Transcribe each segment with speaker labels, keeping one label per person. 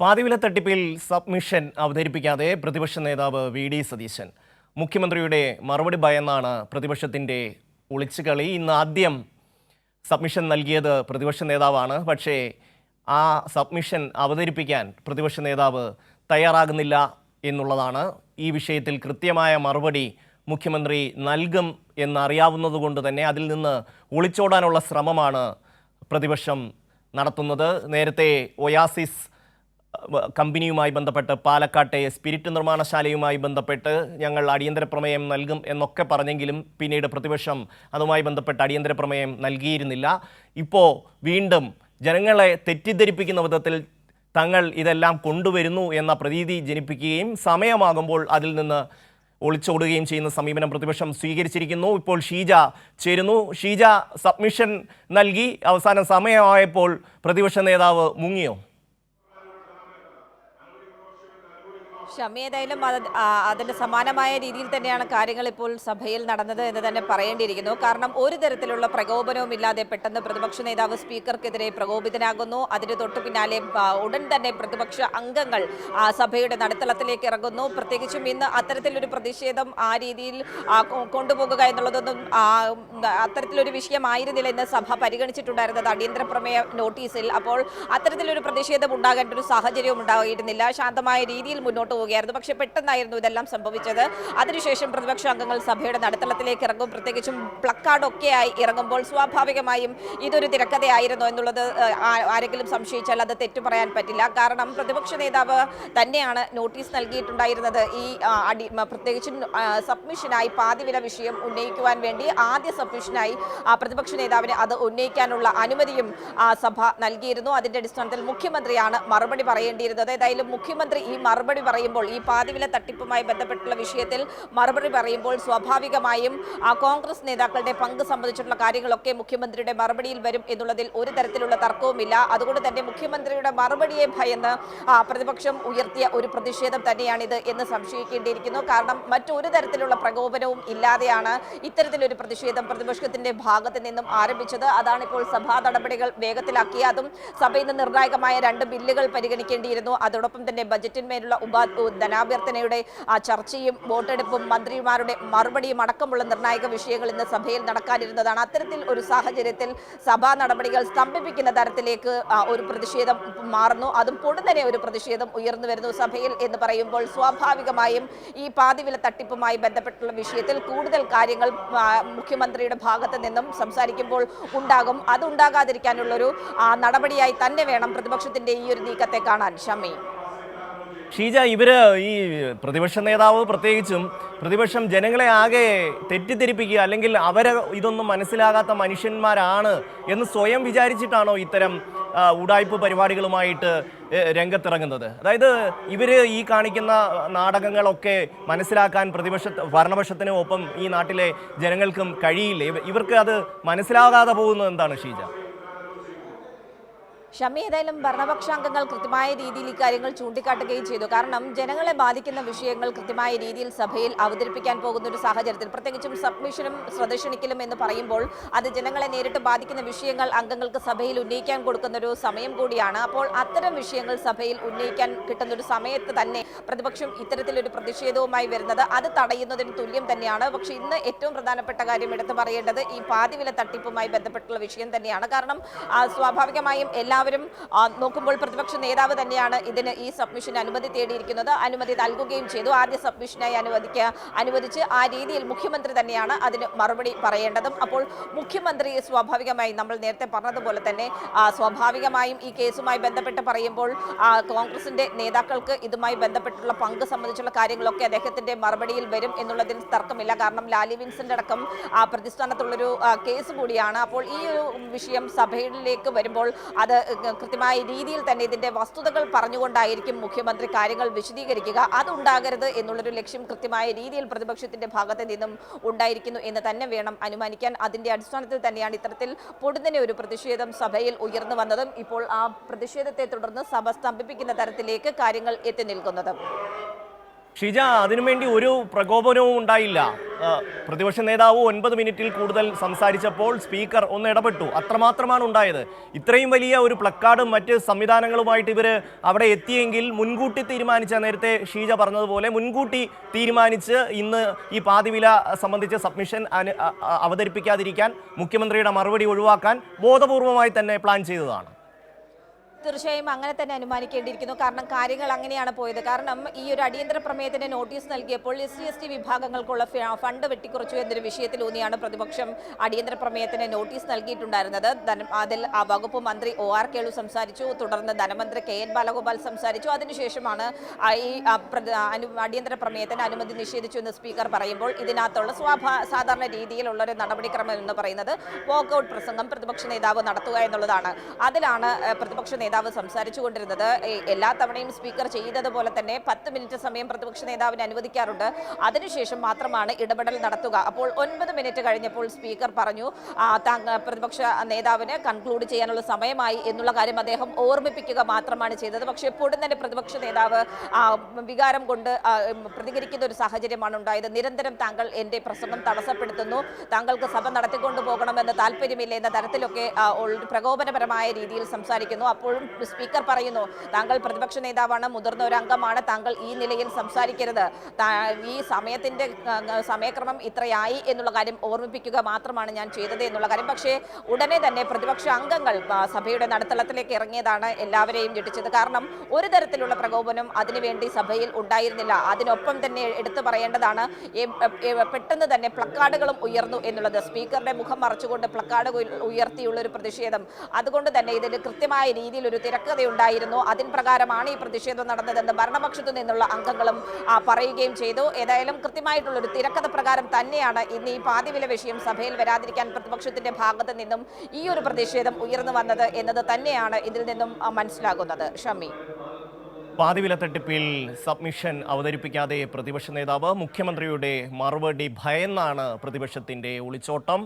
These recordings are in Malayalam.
Speaker 1: പാതിവില തട്ടിപ്പിൽ സബ്മിഷൻ അവതരിപ്പിക്കാതെ പ്രതിപക്ഷ നേതാവ് വി.ഡി. സതീശൻ. മുഖ്യമന്ത്രിയുടെ മറുപടി ഭയന്നാണ് പ്രതിപക്ഷത്തിൻ്റെ ഒളിച്ചുകളി. ഇന്ന് ആദ്യം സബ്മിഷൻ നൽകിയത് പ്രതിപക്ഷ നേതാവാണ്. പക്ഷേ ആ സബ്മിഷൻ അവതരിപ്പിക്കാൻ പ്രതിപക്ഷ നേതാവ് തയ്യാറാകുന്നില്ല എന്നുള്ളതാണ്. ഈ വിഷയത്തിൽ കൃത്യമായ മറുപടി മുഖ്യമന്ത്രി നൽകും എന്നറിയാവുന്നതുകൊണ്ട് തന്നെ അതിൽ നിന്ന് ഒളിച്ചോടാനുള്ള ശ്രമമാണ് പ്രതിപക്ഷം നടത്തുന്നത്. നേരത്തെ ഒയാസിസ് കമ്പനിയുമായി ബന്ധപ്പെട്ട് പാലക്കാട്ടെ സ്പിരിറ്റ് നിർമ്മാണശാലയുമായി ബന്ധപ്പെട്ട് ഞങ്ങൾ അടിയന്തര പ്രമേയം നൽകും എന്നൊക്കെ പറഞ്ഞെങ്കിലും പിന്നീട് പ്രതിപക്ഷം അതുമായി ബന്ധപ്പെട്ട് അടിയന്തര പ്രമേയം നൽകിയിരുന്നില്ല. ഇപ്പോൾ വീണ്ടും ജനങ്ങളെ തെറ്റിദ്ധരിപ്പിക്കുന്ന വിധത്തിൽ തങ്ങൾ ഇതെല്ലാം കൊണ്ടുവരുന്നു എന്ന പ്രതീതി ജനിപ്പിക്കുകയും സമയമാകുമ്പോൾ അതിൽ നിന്ന് ഒളിച്ചോടുകയും ചെയ്യുന്ന സമീപനം പ്രതിപക്ഷം സ്വീകരിച്ചിരിക്കുന്നു. ഇപ്പോൾ ഷീജ ചേരുന്നു. ഷീജ, സബ്മിഷൻ നൽകി അവസാനം സമയമായപ്പോൾ പ്രതിപക്ഷ നേതാവ് മുങ്ങിയോ?
Speaker 2: ഷമി, ഏതായാലും അതിന് സമാനമായ രീതിയിൽ തന്നെയാണ് കാര്യങ്ങൾ ഇപ്പോൾ സഭയിൽ നടന്നത് എന്ന് തന്നെ പറയേണ്ടിയിരിക്കുന്നു. കാരണം ഒരു തരത്തിലുള്ള പ്രകോപനവും ഇല്ലാതെ പെട്ടെന്ന് പ്രതിപക്ഷ നേതാവ് സ്പീക്കർക്കെതിരെ പ്രകോപിതനാകുന്നു. അതിന് തൊട്ടു പിന്നാലെ ഉടൻ തന്നെ പ്രതിപക്ഷ അംഗങ്ങൾ സഭയുടെ നടുത്തളത്തിലേക്ക് ഇറങ്ങുന്നു. പ്രത്യേകിച്ചും ഇന്ന് അത്തരത്തിലൊരു പ്രതിഷേധം ആ രീതിയിൽ കൊണ്ടുപോകുക എന്നുള്ളതൊന്നും അത്തരത്തിലൊരു വിഷയമായിരുന്നില്ല ഇന്ന് സഭ പരിഗണിച്ചിട്ടുണ്ടായിരുന്നത് അടിയന്തര പ്രമേയ നോട്ടീസിൽ. അപ്പോൾ അത്തരത്തിലൊരു പ്രതിഷേധം ഉണ്ടാകേണ്ട ഒരു സാഹചര്യവും ഉണ്ടായിരുന്നില്ല. ശാന്തമായ രീതിയിൽ മുന്നോട്ട് പോവുകയായിരുന്നു. പക്ഷേ പെട്ടെന്നായിരുന്നു ഇതെല്ലാം സംഭവിച്ചത്. അതിനുശേഷം പ്രതിപക്ഷ അംഗങ്ങൾ സഭയുടെ നടുത്തളത്തിലേക്ക് ഇറങ്ങും. പ്രത്യേകിച്ചും പ്ലക്കാർഡൊക്കെ ആയി ഇറങ്ങുമ്പോൾ സ്വാഭാവികമായും ഇതൊരു തിരക്കഥയായിരുന്നു എന്നുള്ളത് ആരെങ്കിലും സംശയിച്ചാൽ അത് തെറ്റു പറയാൻ പറ്റില്ല. കാരണം പ്രതിപക്ഷ നേതാവ് തന്നെയാണ് നോട്ടീസ് നൽകിയിട്ടുണ്ടായിരുന്നത്. ഈ പ്രത്യേകിച്ചും സബ്മിഷനായി പാതിവില വിഷയം ഉന്നയിക്കുവാൻ വേണ്ടി ആദ്യ സബ്മിഷനായി പ്രതിപക്ഷ നേതാവിന് അത് ഉന്നയിക്കാനുള്ള അനുമതിയും സഭ നൽകിയിരുന്നു. അതിന്റെ അടിസ്ഥാനത്തിൽ മുഖ്യമന്ത്രിയാണ് മറുപടി പറയേണ്ടിയിരുന്നത്. ഏതായാലും മുഖ്യമന്ത്രി ഈ മറുപടി പറയുമ്പോൾ, ഈ പാതിവില തട്ടിപ്പുമായി ബന്ധപ്പെട്ടുള്ള വിഷയത്തിൽ മറുപടി പറയുമ്പോൾ സ്വാഭാവികമായും കോൺഗ്രസ് നേതാക്കളുടെ പങ്ക് സംബന്ധിച്ചിട്ടുള്ള കാര്യങ്ങളൊക്കെ മുഖ്യമന്ത്രിയുടെ മറുപടിയിൽ വരും എന്നുള്ളതിൽ ഒരു തരത്തിലുള്ള തർക്കവുമില്ല. അതുകൊണ്ട് തന്നെ മുഖ്യമന്ത്രിയുടെ മറുപടിയെ ഭയന്ന് പ്രതിപക്ഷം ഉയർത്തിയ ഒരു പ്രതിഷേധം തന്നെയാണിത് എന്ന് സംശയിക്കേണ്ടിയിരിക്കുന്നു. കാരണം മറ്റൊരു തരത്തിലുള്ള പ്രകോപനവും ഇല്ലാതെയാണ് ഇത്തരത്തിലൊരു പ്രതിഷേധം പ്രതിപക്ഷത്തിന്റെ ഭാഗത്ത് നിന്നും ആരംഭിച്ചത്. അതാണിപ്പോൾ സഭാ നടപടികൾ വേഗത്തിലാക്കി. അതും സഭയിൽ നിന്ന് നിർണായകമായ 2 ബില്ലുകൾ പരിഗണിക്കേണ്ടിയിരുന്നു. അതോടൊപ്പം തന്നെ ബജറ്റിന്മേലുള്ള ധനാഭ്യർത്ഥനയുടെ ചർച്ചയും വോട്ടെടുപ്പും മന്ത്രിമാരുടെ മറുപടിയും അടക്കമുള്ള നിർണായക വിഷയങ്ങൾ ഇന്ന് സഭയിൽ നടക്കാനിരുന്നതാണ്. അത്തരത്തിൽ ഒരു സാഹചര്യത്തിൽ സഭാ നടപടികൾ സ്തംഭിപ്പിക്കുന്ന തരത്തിലേക്ക് ഒരു പ്രതിഷേധം മാറുന്നു. അതും പൊടുന്നനെ ഒരു പ്രതിഷേധം ഉയർന്നു വരുന്നു സഭയിൽ എന്ന് പറയുമ്പോൾ സ്വാഭാവികമായും ഈ പാതിവില തട്ടിപ്പുമായി ബന്ധപ്പെട്ടുള്ള വിഷയത്തിൽ കൂടുതൽ കാര്യങ്ങൾ മുഖ്യമന്ത്രിയുടെ ഭാഗത്ത് നിന്നും സംസാരിക്കുമ്പോൾ ഉണ്ടാകും. അതുണ്ടാകാതിരിക്കാനുള്ളൊരു നടപടിയായി തന്നെ വേണം പ്രതിപക്ഷത്തിന്റെ ഈ ഒരു നീക്കത്തെ കാണാൻ. ഷമി,
Speaker 1: ഷീജ, ഈ പ്രതിപക്ഷ നേതാവ് പ്രത്യേകിച്ചും പ്രതിപക്ഷം ജനങ്ങളെ ആകെ തെറ്റിദ്ധരിപ്പിക്കുക, അല്ലെങ്കിൽ അവരെ ഇതൊന്നും മനസ്സിലാകാത്ത മനുഷ്യന്മാരാണ് എന്ന് സ്വയം വിചാരിച്ചിട്ടാണോ ഇത്തരം ഉടായ്പ പരിപാടികളുമായിട്ട് രംഗത്തിറങ്ങുന്നത്? അതായത് ഇവർ ഈ കാണിക്കുന്ന നാടകങ്ങളൊക്കെ മനസ്സിലാക്കാൻ ഭരണപക്ഷത്തിനും ഒപ്പം ഈ നാട്ടിലെ ജനങ്ങൾക്കും കഴിയില്ലേ? ഇവർക്ക് അത് മനസ്സിലാകാതെ പോകുന്നത് എന്താണ് ഷീജ?
Speaker 2: ഷമി, ഏതായാലും ഭരണപക്ഷാംഗങ്ങൾ കൃത്യമായ രീതിയിൽ ഈ കാര്യങ്ങൾ ചൂണ്ടിക്കാട്ടുകയും ചെയ്തു. കാരണം ജനങ്ങളെ ബാധിക്കുന്ന വിഷയങ്ങൾ കൃത്യമായ രീതിയിൽ സഭയിൽ അവതരിപ്പിക്കാൻ പോകുന്ന ഒരു സാഹചര്യത്തിൽ, പ്രത്യേകിച്ചും സബ്മിഷനും ശ്രദ്ധ എന്ന് പറയുമ്പോൾ അത് ജനങ്ങളെ നേരിട്ട് ബാധിക്കുന്ന വിഷയങ്ങൾ അംഗങ്ങൾക്ക് സഭയിൽ ഉന്നയിക്കാൻ കൊടുക്കുന്ന ഒരു സമയം കൂടിയാണ്. അപ്പോൾ അത്തരം വിഷയങ്ങൾ സഭയിൽ ഉന്നയിക്കാൻ കിട്ടുന്ന ഒരു സമയത്ത് തന്നെ പ്രതിപക്ഷം ഇത്തരത്തിലൊരു പ്രതിഷേധവുമായി വരുന്നത് അത് തടയുന്നതിന് തുല്യം തന്നെയാണ്. പക്ഷേ ഇന്ന് ഏറ്റവും പ്രധാനപ്പെട്ട കാര്യം എടുത്തു പറയേണ്ടത് ഈ പാതിവില തട്ടിപ്പുമായി ബന്ധപ്പെട്ടുള്ള വിഷയം തന്നെയാണ്. കാരണം സ്വാഭാവികമായും എല്ലാവരും നോക്കുമ്പോൾ പ്രതിപക്ഷ നേതാവ് തന്നെയാണ് ഈ സബ്മിഷന് അനുമതി തേടിയിരിക്കുന്നത്. അനുമതി നൽകുകയും ചെയ്തു. ആദ്യ സബ്മിഷനായി അനുവദിച്ച് ആ രീതിയിൽ മുഖ്യമന്ത്രി തന്നെയാണ് അതിന് മറുപടി പറയേണ്ടതും. അപ്പോൾ മുഖ്യമന്ത്രി സ്വാഭാവികമായും നമ്മൾ നേരത്തെ പറഞ്ഞതുപോലെ തന്നെ സ്വാഭാവികമായും ഈ കേസുമായി ബന്ധപ്പെട്ട് പറയുമ്പോൾ കോൺഗ്രസിന്റെ നേതാക്കൾക്ക് ഇതുമായി ബന്ധപ്പെട്ടുള്ള പങ്ക് സംബന്ധിച്ചുള്ള കാര്യങ്ങളൊക്കെ അദ്ദേഹത്തിന്റെ മറുപടിയിൽ വരും എന്നുള്ളതിൽ തർക്കമില്ല. കാരണം ലാലി വിൻസെന്റ് അടക്കം പ്രതിസ്ഥാനത്തുള്ളൊരു കേസ് കൂടിയാണ്. അപ്പോൾ ഈ ഒരു വിഷയം സഭയിലേക്ക് വരുമ്പോൾ അത് കൃത്യമായ രീതിയിൽ തന്നെ ഇതിന്റെ വസ്തുതകൾ പറഞ്ഞുകൊണ്ടായിരിക്കും മുഖ്യമന്ത്രി കാര്യങ്ങൾ വിശദീകരിക്കുക. അതുണ്ടാകരുത് എന്നുള്ളൊരു ലക്ഷ്യം കൃത്യമായ രീതിയിൽ പ്രതിപക്ഷത്തിന്റെ ഭാഗത്ത് നിന്നും ഉണ്ടായിരിക്കുന്നു എന്ന് തന്നെ വേണം അനുമാനിക്കാൻ. അതിന്റെ അടിസ്ഥാനത്തിൽ തന്നെയാണ് ഇത്തരത്തിൽ പൊടുന്നനെ ഒരു പ്രതിഷേധം സഭയിൽ ഉയർന്നു വന്നതും ഇപ്പോൾ ആ പ്രതിഷേധത്തെ തുടർന്ന് സഭ സ്തംഭിപ്പിക്കുന്ന തരത്തിലേക്ക് കാര്യങ്ങൾ എത്തി നിൽക്കുന്നതും.
Speaker 1: ഷിജ, അതിനുവേണ്ടി ഒരു പ്രകോപനവും ഉണ്ടായില്ല. പ്രതിപക്ഷ നേതാവ് 9 മിനിറ്റിൽ കൂടുതൽ സംസാരിച്ചപ്പോൾ സ്പീക്കർ ഒന്ന് ഇടപെട്ടു, അത്രമാത്രമാണ് ഉണ്ടായത്. ഇത്രയും വലിയ ഒരു പ്ലക്കാർഡും മറ്റ് സംവിധാനങ്ങളുമായിട്ട് ഇവർ അവിടെ എത്തിയെങ്കിൽ മുൻകൂട്ടി തീരുമാനിച്ച, നേരത്തെ ഷീജ പറഞ്ഞതുപോലെ മുൻകൂട്ടി തീരുമാനിച്ച് ഇന്ന് ഈ പാതിവില സംബന്ധിച്ച സബ്മിഷൻ അവതരിപ്പിക്കാതിരിക്കാൻ, മുഖ്യമന്ത്രിയുടെ മറുപടി ഒഴിവാക്കാൻ ബോധപൂർവമായി തന്നെ പ്ലാൻ ചെയ്തതാണ്.
Speaker 2: തീർച്ചയായും അങ്ങനെ തന്നെ അനുമാനിക്കേണ്ടിയിരിക്കുന്നു. കാരണം കാര്യങ്ങൾ അങ്ങനെയാണ് പോയത്. കാരണം ഈ ഒരു അടിയന്തര പ്രമേയത്തിന് നോട്ടീസ് നൽകിയപ്പോൾ SC/ST വിഭാഗങ്ങൾക്കുള്ള ഫണ്ട് വെട്ടിക്കുറച്ചു എന്നൊരു വിഷയത്തിലൂന്നിയാണ് പ്രതിപക്ഷം അടിയന്തര പ്രമേയത്തിന് നോട്ടീസ് നൽകിയിട്ടുണ്ടായിരുന്നത്. അതിൽ വകുപ്പ് മന്ത്രി OR കേളു സംസാരിച്ചു, തുടർന്ന് ധനമന്ത്രി KN ബാലഗോപാൽ സംസാരിച്ചു. അതിനുശേഷമാണ് ഈ അടിയന്തര പ്രമേയത്തിന് അനുമതി നിഷേധിച്ചു എന്ന് സ്പീക്കർ പറയുമ്പോൾ ഇതിനകത്തുള്ള സാധാരണ രീതിയിലുള്ള ഒരു നടപടിക്രമം എന്ന് പറയുന്നത് വാക്കൌട്ട് പ്രസംഗം പ്രതിപക്ഷ നേതാവ് നടത്തുക എന്നുള്ളതാണ്. അതിലാണ് പ്രതിപക്ഷ നേതാവ് സംസാരിച്ചു കൊണ്ടിരുന്നത്. എല്ലാ തവണയും സ്പീക്കർ ചെയ്തതുപോലെ തന്നെ 10 മിനിറ്റ് സമയം പ്രതിപക്ഷ നേതാവിന് അനുവദിക്കാറുണ്ട്. അതിനുശേഷം മാത്രമാണ് ഇടപെടൽ നടത്തുക. അപ്പോൾ 9 മിനിറ്റ് കഴിഞ്ഞപ്പോൾ സ്പീക്കർ പറഞ്ഞു പ്രതിപക്ഷ നേതാവിന് കൺക്ലൂഡ് ചെയ്യാനുള്ള സമയമായി എന്നുള്ള കാര്യം അദ്ദേഹം ഓർമ്മിപ്പിക്കുക മാത്രമാണ് ചെയ്തത്. പക്ഷേ എപ്പോഴും തന്നെ പ്രതിപക്ഷ നേതാവ് വികാരം കൊണ്ട് പ്രതികരിക്കുന്ന ഒരു സാഹചര്യമാണ് ഉണ്ടായത്. നിരന്തരം താങ്കൾ എൻ്റെ പ്രസംഗം തടസ്സപ്പെടുത്തുന്നു, താങ്കൾക്ക് സഭ നടത്തിക്കൊണ്ടു പോകണമെന്ന് താല്പര്യമില്ല എന്ന തരത്തിലൊക്കെ പ്രകോപനപരമായ രീതിയിൽ സംസാരിക്കുന്നു. അപ്പോഴും സ്പീക്കർ പറയുന്നു, താങ്കൾ പ്രതിപക്ഷ നേതാവാണ്, മുതിർന്ന ഒരു അംഗമാണ്, താങ്കൾ ഈ നിലയിൽ സംസാരിക്കരുത്, ഈ സമയക്രമം ഇത്രയായി എന്നുള്ള കാര്യം ഓർമ്മിപ്പിക്കുക മാത്രമാണ് ഞാൻ ചെയ്തത് എന്നുള്ള കാര്യം. പക്ഷേ ഉടനെ തന്നെ പ്രതിപക്ഷ അംഗങ്ങൾ സഭയുടെ നടുത്തളത്തിലേക്ക് ഇറങ്ങിയതാണ് എല്ലാവരെയും ഞെട്ടിച്ചത്. കാരണം ഒരു തരത്തിലുള്ള പ്രകോപനം അതിനുവേണ്ടി സഭയിൽ ഉണ്ടായിരുന്നില്ല. അതിനൊപ്പം തന്നെ എടുത്തു പറയേണ്ടതാണ്, പെട്ടെന്ന് തന്നെ പ്ലക്കാർഡുകളും ഉയർന്നു എന്നുള്ളത്. സ്പീക്കറുടെ മുഖം മറച്ചുകൊണ്ട് പ്ലക്കാർഡ് ഉയർത്തിയുള്ള ഒരു പ്രതിഷേധം. അതുകൊണ്ട് തന്നെ ഇതിന് കൃത്യമായ രീതിയിൽ ഒരു തിരക്കഥയുണ്ടായിരുന്നു. അതിൻ പ്രകാരമാണ് ഈ പ്രതിഷേധം നടന്നതെന്ന് ഭരണപക്ഷത്തു നിന്നുള്ള അംഗങ്ങളും പറയുകയും ചെയ്തു. ഏതായാലും കൃത്യമായിട്ടുള്ള ഒരു തിരക്കഥ പ്രകാരം തന്നെയാണ് ഇന്ന് ഈ പാതിവില വിഷയം സഭയിൽ വരാതിരിക്കാൻ പ്രതിപക്ഷത്തിന്റെ ഭാഗത്ത് നിന്നും ഈ ഒരു പ്രതിഷേധം ഉയർന്നു വന്നത് എന്നത് തന്നെയാണ് ഇതിൽ നിന്നും മനസ്സിലാകുന്നത്. ഷമി,
Speaker 1: പാതിവില തട്ടിപ്പിൽ സബ്മിഷൻ അവതരിപ്പിക്കാതെ പ്രതിപക്ഷ നേതാവ്, മുഖ്യമന്ത്രിയുടെ മറുപടി ഭയന്നാണ് പ്രതിപക്ഷത്തിന്റെ ഒളിച്ചോട്ടം.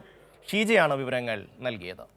Speaker 1: ഷീജയാണ് വിവരങ്ങൾ നൽകിയത്.